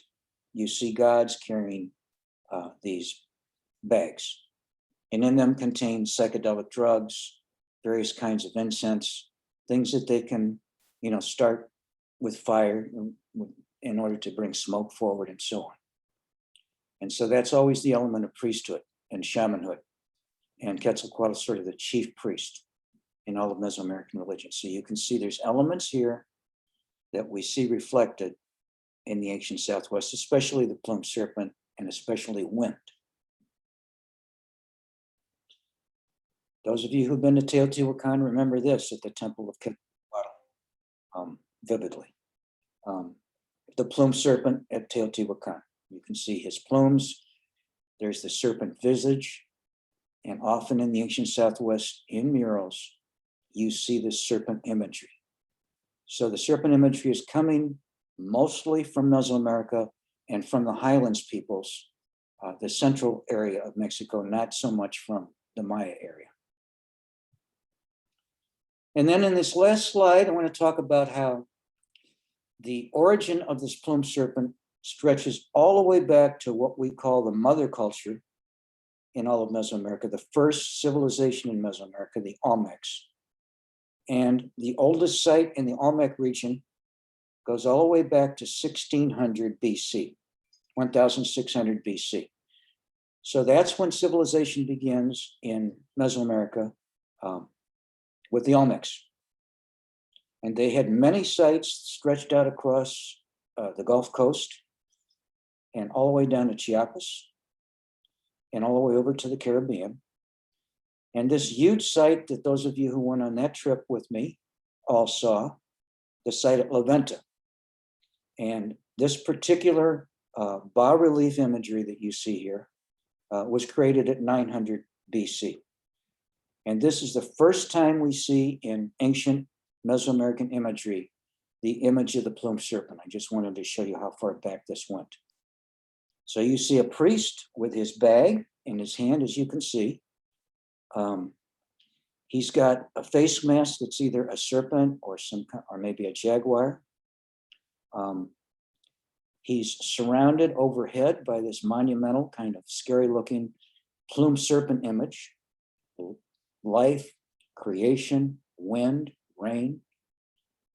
You see gods carrying these bags, and in them contain psychedelic drugs, various kinds of incense, things that they can, start with fire in order to bring smoke forward and so on. And so that's always the element of priesthood and shamanhood. And Quetzalcoatl is sort of the chief priest in all of Mesoamerican religion. So you can see there's elements here that we see reflected in the ancient Southwest, especially the plumed serpent and especially wind. Those of you who've been to Teotihuacan remember this at the Temple of Quetzalcoatl vividly. The plumed serpent at Teotihuacan. You can see his plumes. There's the serpent visage. And often in the ancient Southwest, in murals, you see this serpent imagery. So the serpent imagery is coming mostly from Mesoamerica and from the highlands peoples, the central area of Mexico, not so much from the Maya area. And then in this last slide, I want to talk about how the origin of this plumed serpent stretches all the way back to what we call the mother culture in all of Mesoamerica, the first civilization in Mesoamerica, the Olmecs. And the oldest site in the Olmec region goes all the way back to 1600 BC, 1600 BC. So that's when civilization begins in Mesoamerica. with the Olmecs. And they had many sites stretched out across the Gulf Coast and all the way down to Chiapas and all the way over to the Caribbean. And this huge site that those of you who went on that trip with me all saw, the site at La Venta. And this particular bas-relief imagery that you see here was created at 900 BC. And this is the first time we see in ancient Mesoamerican imagery the image of the plumed serpent. I just wanted to show you how far back this went. So you see a priest with his bag in his hand, as you can see. He's got a face mask that's either a serpent or maybe a jaguar. He's surrounded overhead by this monumental, kind of scary looking plumed serpent image. Life, creation, wind, rain,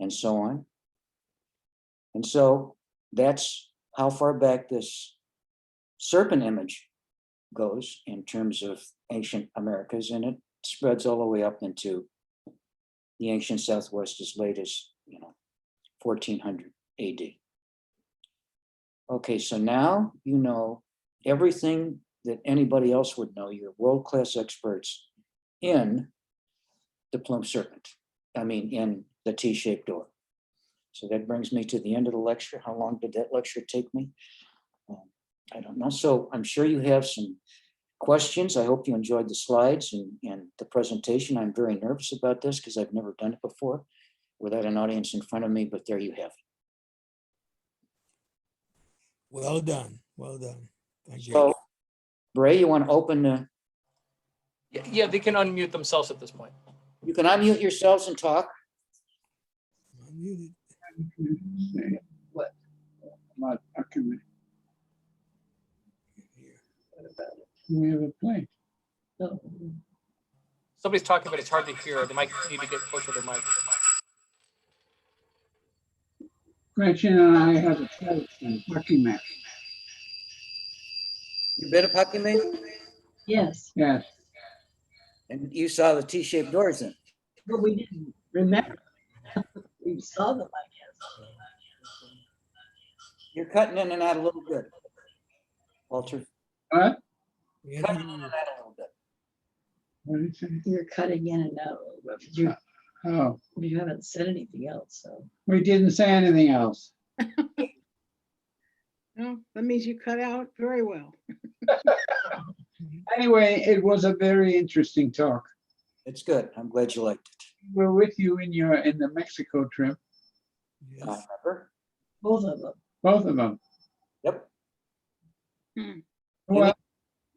and so on. And so that's how far back this serpent image goes in terms of ancient Americas, and it spreads all the way up into the ancient Southwest as late as 1400 AD. Okay, so now you know everything that anybody else would know. You're world-class experts in the plumed serpent. I mean, in the T-shaped door. So that brings me to the end of the lecture. How long did that lecture take me? I don't know. So I'm sure you have some questions. I hope you enjoyed the slides and the presentation. I'm very nervous about this because I've never done it before without an audience in front of me, but there you have it. Well done. Well done. Thank you. So, Bray, you want to open the... Yeah, they can unmute themselves at this point. You can unmute yourselves and talk. Unmuted. What? About document. We have a plate. No. Somebody's talking, but it's hard to hear. They might need to get closer to the mic. Gretchen and I have a plate and document. You been a pucky mate? Yes, Yes. And you saw the T-shaped doors in. but we didn't remember. We saw them, I guess. You're cutting in and out a little bit, Walter. What? We Cutting had in you- and out a little bit. What did you say? You're cutting in and out a little bit. but Oh, You haven't said anything else, so. we didn't say anything else. No, that means you cut out very well. Anyway, it was a very interesting talk. It's good. I'm glad you liked it. We're with you in the Mexico trip, Yes. Remember? Both of them. both of them. Yep. Well,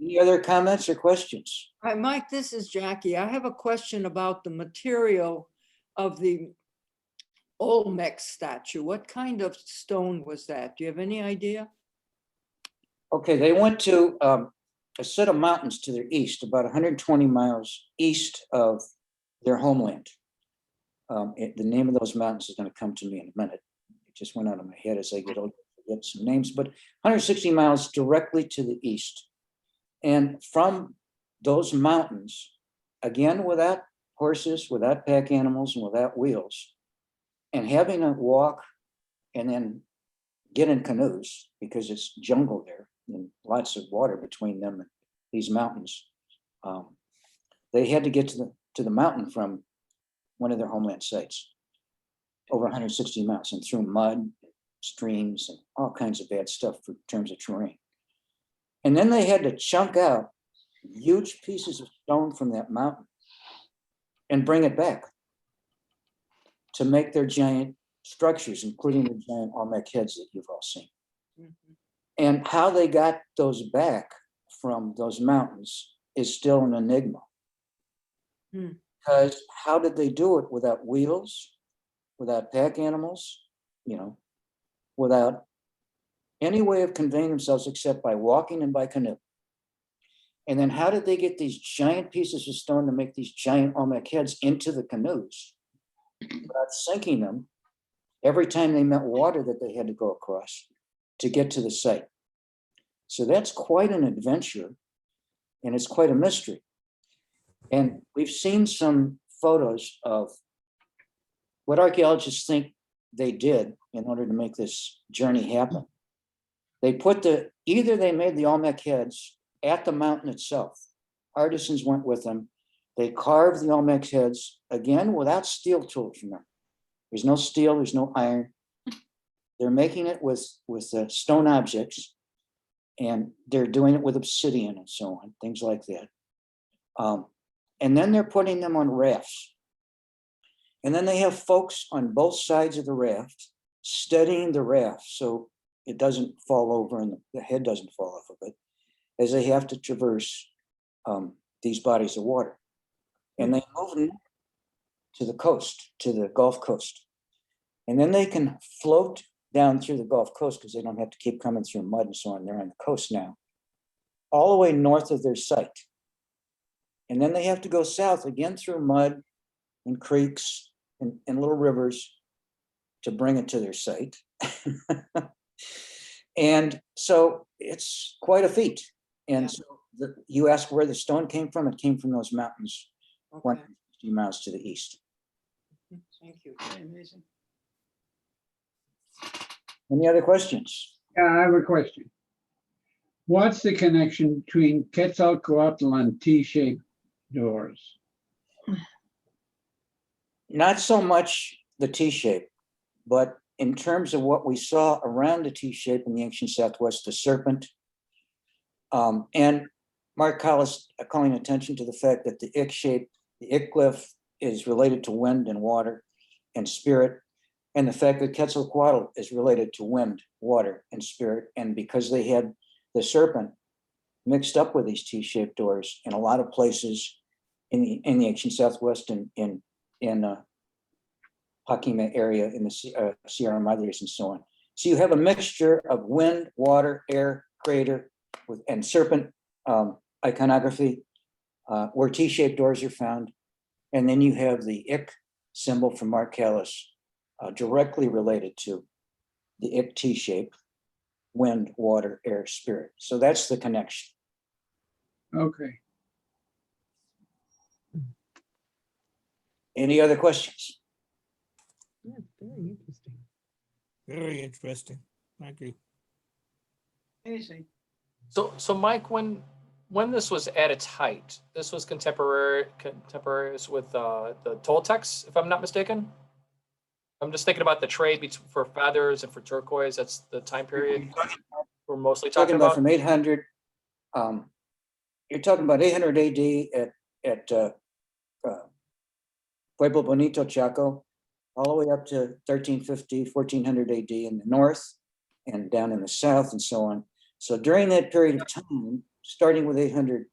Any other comments or questions? Hi, Mike, this is Jackie. I have a question about the material of the Olmec statue. What kind of stone was that? Do you have any idea? Okay, they went to a set of mountains to their east, about 120 miles east of their homeland. The name of those mountains is going to come to me in a minute. It just went out of my head as I get older, I get some names, but 160 miles directly to the east. And from those mountains, again, without horses, without pack animals, and without wheels, and having to walk and then get in canoes because it's jungle there and lots of water between them and these mountains. They had to get to the mountain from one of their homeland sites, over 160 miles, and through mud, streams, and all kinds of bad stuff in terms of terrain. And then they had to chunk out huge pieces of stone from that mountain and bring it back to make their giant structures, including the giant Olmec heads that you've all seen. And how they got those back from those mountains is still an enigma. Because how did they do it without wheels, without pack animals, without any way of conveying themselves except by walking and by canoe? And then how did they get these giant pieces of stone to make these giant Olmec heads into the canoes without sinking them every time they met water that they had to go across to get to the site? So that's quite an adventure, and it's quite a mystery. And we've seen some photos of what archaeologists think they did in order to make this journey happen. They put either they made the Olmec heads at the mountain itself. Artisans went with them. They carved the Olmec heads, again, without steel tools, remember. There's no steel, there's no iron. They're making it with stone objects, and they're doing it with obsidian and so on, things like that. And then they're putting them on rafts. And then they have folks on both sides of the raft steadying the raft so it doesn't fall over and the head doesn't fall off of it, as they have to traverse these bodies of water. And they move them to the coast, to the Gulf Coast. And then they can float down through the Gulf Coast because they don't have to keep coming through mud and so on. They're on the coast now, all the way north of their site. And then they have to go south again through mud and creeks and little rivers to bring it to their site. And so it's quite a feet. And Yeah. so you ask where the stone came from, it came from those mountains, Okay, 150 miles to the east. thank you. Amazing. Any other questions? I have a question. What's the connection between Quetzalcoatl and T-shaped doors? Not so much the T-shape, but in terms of what we saw around the T-shape in the ancient Southwest, the serpent. And Mark Collis calling attention to the fact that the ick shape, the ick glyph is related to wind and water and spirit. And the fact that Quetzalcoatl is related to wind, water, and spirit. And because they had the serpent mixed up with these T-shaped doors in a lot of places in the ancient Southwest and in Paquime area in the Sierra Madres and so on. So you have a mixture of wind, water, air, crater, and serpent iconography where T-shaped doors are found. And then you have the ick symbol from Mark Callis directly related to the ick T-shape, wind, water, air, spirit. So that's the connection. Okay. Any other questions? Yeah, very interesting. Very interesting. Thank you. Amazing. So Mike, when this was at its height, this was contemporaries with the Toltecs, if I'm not mistaken. I'm just thinking about the trade for feathers and for turquoise. That's the time period we're mostly talking about. From 800, you're talking about 800 AD at Pueblo Bonito, Chaco, all the way up to 1350, 1400 AD in the north and down in the south and so on. So during that period of time, starting with 800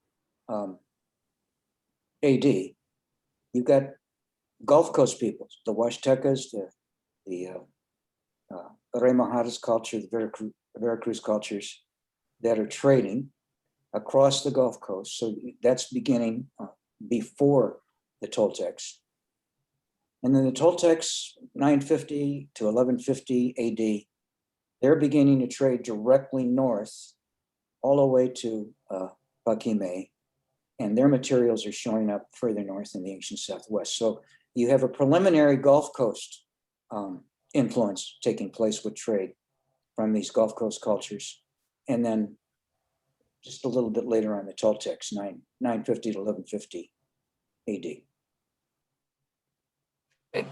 AD, you've got Gulf Coast peoples, the Huastecas, the Rey Maharas culture, the Veracruz cultures that are trading across the Gulf Coast. So that's beginning before the Toltecs. And then the Toltecs, 950 to 1150 AD, they're beginning to trade directly north all the way to Paquime, and their materials are showing up further north in the ancient Southwest. So you have a preliminary Gulf Coast influence taking place with trade from these Gulf Coast cultures. And then just a little bit later on the Toltecs, 950 to 1150 AD.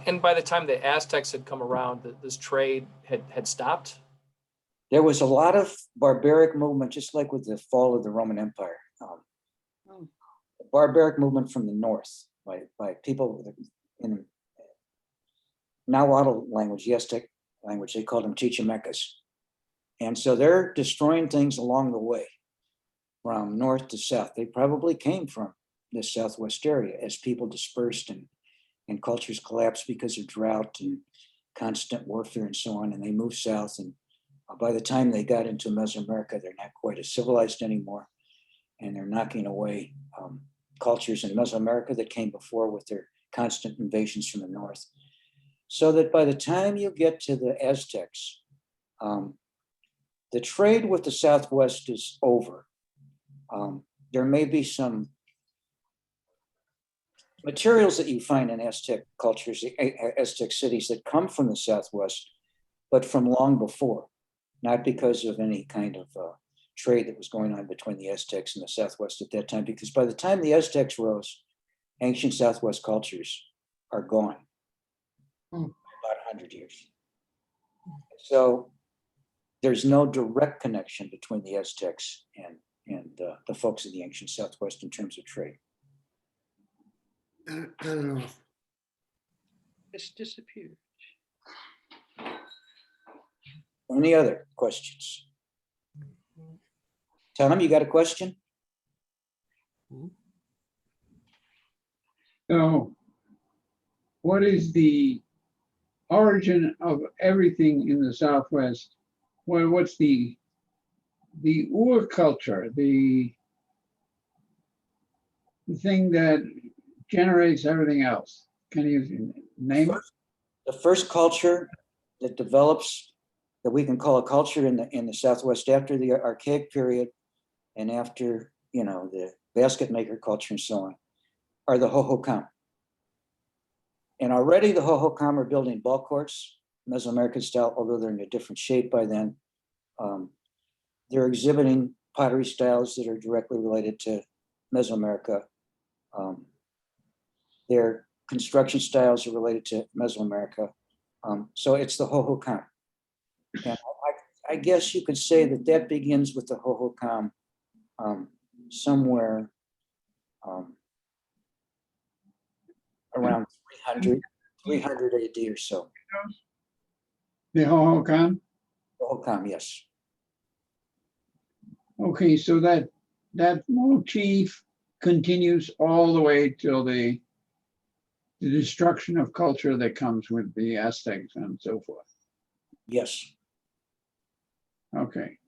And by the time the Aztecs had come around, this trade had stopped. There was a lot of barbaric movement, just like with the fall of the Roman Empire. Barbaric movement from the north by people in Nahuatl language, the Aztec language, they called them Chichimecas. And so they're destroying things along the way from north to south. They probably came from the Southwest area as people dispersed and cultures collapsed because of drought and constant warfare and so on. And they moved south. And by the time they got into Mesoamerica, they're not quite as civilized anymore. And they're knocking away cultures in Mesoamerica that came before with their constant invasions from the north. So that by the time you get to the Aztecs, the trade with the Southwest is over. There may be some materials that you find in Aztec cultures, Aztec cities that come from the Southwest, but from long before, not because of any kind of trade that was going on between the Aztecs and the Southwest at that time, because by the time the Aztecs rose, ancient Southwest cultures are gone. Hmm. About 100 years. So there's no direct connection between the Aztecs and the folks of the ancient Southwest in terms of trade. I don't know. It's disappeared. Any other questions? Tom, you got a question? So what is the origin of everything in the Southwest? Well, what's the Ur culture, the thing that generates everything else? Can you name it? The first culture that develops that we can call a culture in the Southwest after the Archaic period and after, the basket maker culture and so on, are the Hohokam. And already the Hohokam are building ball courts, Mesoamerican style, although they're in a different shape by then. They're exhibiting pottery styles that are directly related to Mesoamerica. Their construction styles are related to Mesoamerica. So it's the Hohokam. And I guess you could say that begins with the Hohokam somewhere around 300 AD or so. The Hohokam? Hohokam, yes. Okay, so that motif continues all the way till the destruction of culture that comes with the Aztecs and so forth. Yes. Okay.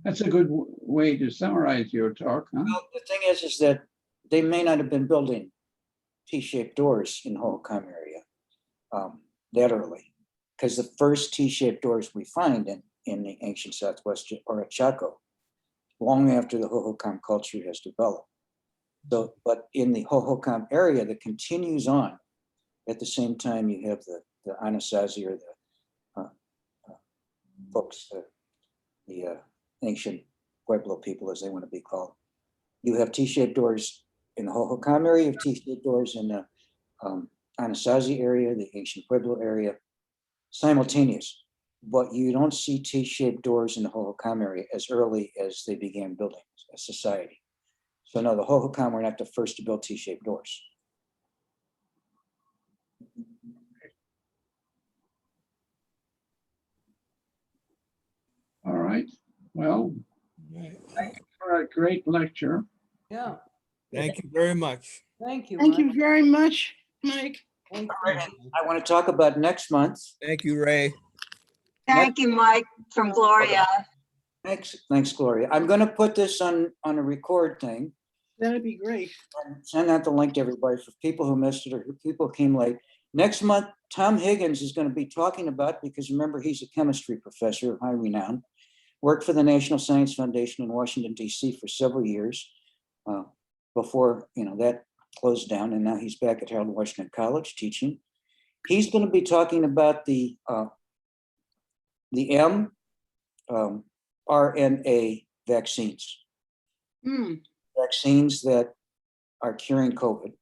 That's a good way to summarize your talk, huh? Well, the thing is that they may not have been building T-shaped doors in Hohokam area that early, because the first T-shaped doors we find in the ancient Southwest are at Chaco, long after the Hohokam culture has developed. So, but in the Hohokam area that continues on, at the same time you have the Anasazi or the folks, the ancient Pueblo people, as they want to be called. You have T-shaped doors in the Hohokam area, you have T-shaped doors in the Anasazi area, the ancient Pueblo area, simultaneous. But you don't see T-shaped doors in the Hohokam area as early as they began building a society. So no, the Hohokam were not the first to build T-shaped doors. All right. Well, Right. thank you for a great lecture. Yeah, Thank you very much. thank you. Thank Mike. you very much, Mike. Thank All right, I want to talk about next month. Thank you, Ray. Thank you, Mike, from Gloria. Thanks, Gloria. I'm going to put this on a record thing. That'd be great. And send out the link to everybody for people who missed it or who people came late. Next month, Tom Higgins is going to be talking about, because remember, he's a chemistry professor of high renown, worked for the National Science Foundation in Washington, D.C. for several years before that closed down. And now he's back at Harold Washington College teaching. He's going to be talking about the mRNA vaccines. Vaccines that are curing COVID,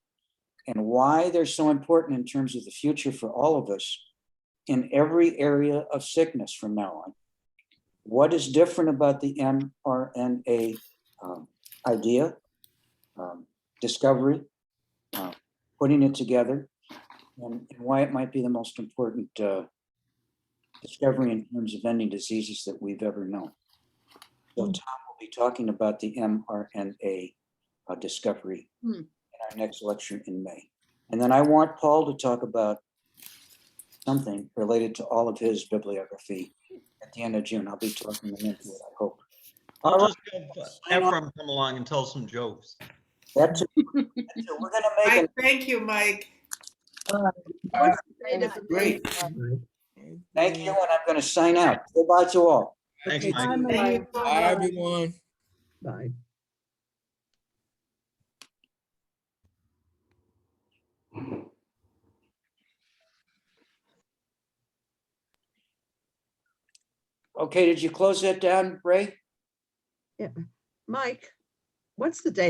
and why they're so important in terms of the future for all of us in every area of sickness from now on. What is different about the mRNA idea, discovery, putting it together, and why it might be the most important discovery in terms of ending diseases that we've ever known. So Tom will be talking about the mRNA discovery in our next lecture in May. And then I want Paul to talk about something related to all of his bibliography at the end of June. I'll be talking him into it, I hope. I'll All just have Ephraim come along and tell some jokes. We're gonna make Mike, thank you, Mike. Great. thank you, and I'm gonna sign out. Goodbye to all. Thanks, Okay, Mike. bye, Thank you Mike. so Bye, much. everyone. Bye. Okay, did you close that down, Ray? Mike, what's the date